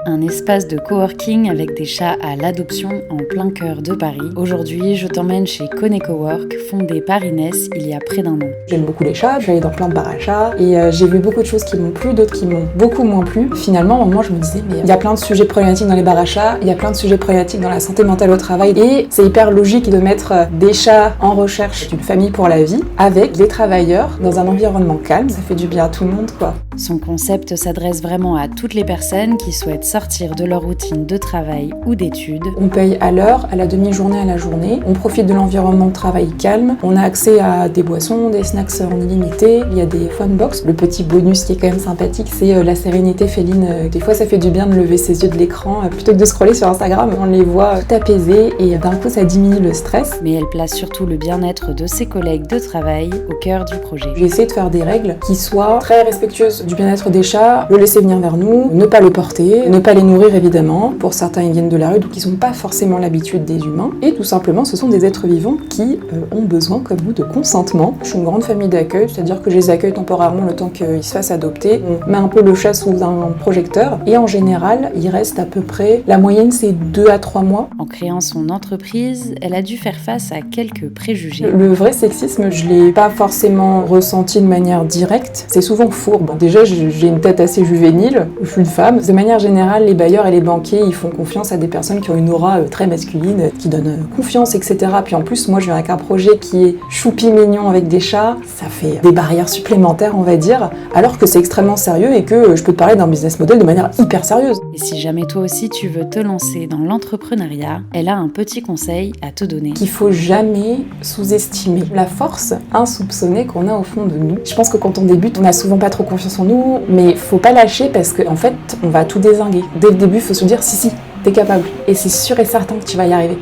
un espace de coworking avec des chats à l'adoption en plein cœur de Paris. Aujourd'hui, je t'emmène chez Kone Cowork, fondé par Inès il y a près d'un an. J'aime beaucoup les chats, je suis allée dans plein de bars à chats et j'ai vu beaucoup de choses qui m'ont plu, d'autres qui m'ont beaucoup moins plu. Finalement, moi je me disais, mais il y a plein de sujets problématiques dans les bars à chats, il y a plein de sujets problématiques dans la santé mentale au travail et c'est hyper logique de mettre des chats en recherche d'une famille pour la vie avec des travailleurs dans un environnement calme. Ça fait du bien à tout le monde, quoi. Son concept s'adresse vraiment à toutes les personnes qui souhaitent sortir de leur routine de travail ou d'études. On paye à l'heure, à la demi-journée, à la journée. On profite de l'environnement de travail calme. On a accès à des boissons, des snacks en illimité. Il y a des fun box. Le petit bonus qui est quand même sympathique, c'est la sérénité féline. Des fois, ça fait du bien de lever ses yeux de l'écran plutôt que de scroller sur Instagram. On les voit tout apaisés et d'un coup, ça diminue le stress. Mais elle place surtout le bien-être de ses collègues de travail au cœur du projet. J'ai essayé de faire des règles qui soient très respectueuses du bien-être des chats, le laisser venir vers nous, ne pas le porter, ne pas les nourrir évidemment. Pour certains, ils viennent de la rue, donc ils n'ont pas forcément l'habitude des humains. Et tout simplement, ce sont des êtres vivants qui ont besoin, comme nous, de consentement. Je suis une grande famille d'accueil, c'est-à-dire que je les accueille temporairement le temps qu'ils se fassent adopter. On met un peu le chat sous un projecteur et en général, il reste à peu près, la moyenne c'est 2 à 3 mois. En créant son entreprise, elle a dû faire face à quelques préjugés. Le vrai sexisme, je l'ai pas forcément ressenti de manière directe. C'est souvent fourbe. Déjà, j'ai une tête assez juvénile, je suis une femme. De manière générale, les bailleurs et les banquiers, ils font confiance à des personnes qui ont une aura très masculine, qui donnent confiance, etc. Puis en plus, moi, je viens avec un projet qui est choupi mignon avec des chats. Ça fait des barrières supplémentaires, on va dire, alors que c'est extrêmement sérieux et que je peux te parler d'un business model de manière hyper sérieuse. Et si jamais toi aussi tu veux te lancer dans l'entrepreneuriat, elle a un petit conseil à te donner. Qu'il faut jamais sous-estimer la force insoupçonnée qu'on a au fond de nous. Je pense que quand on débute, on n'a souvent pas trop confiance en nous, mais faut pas lâcher parce qu'en fait, on va tout dézinguer. Dès le début, faut se dire si, t'es capable. Et c'est sûr et certain que tu vas y arriver.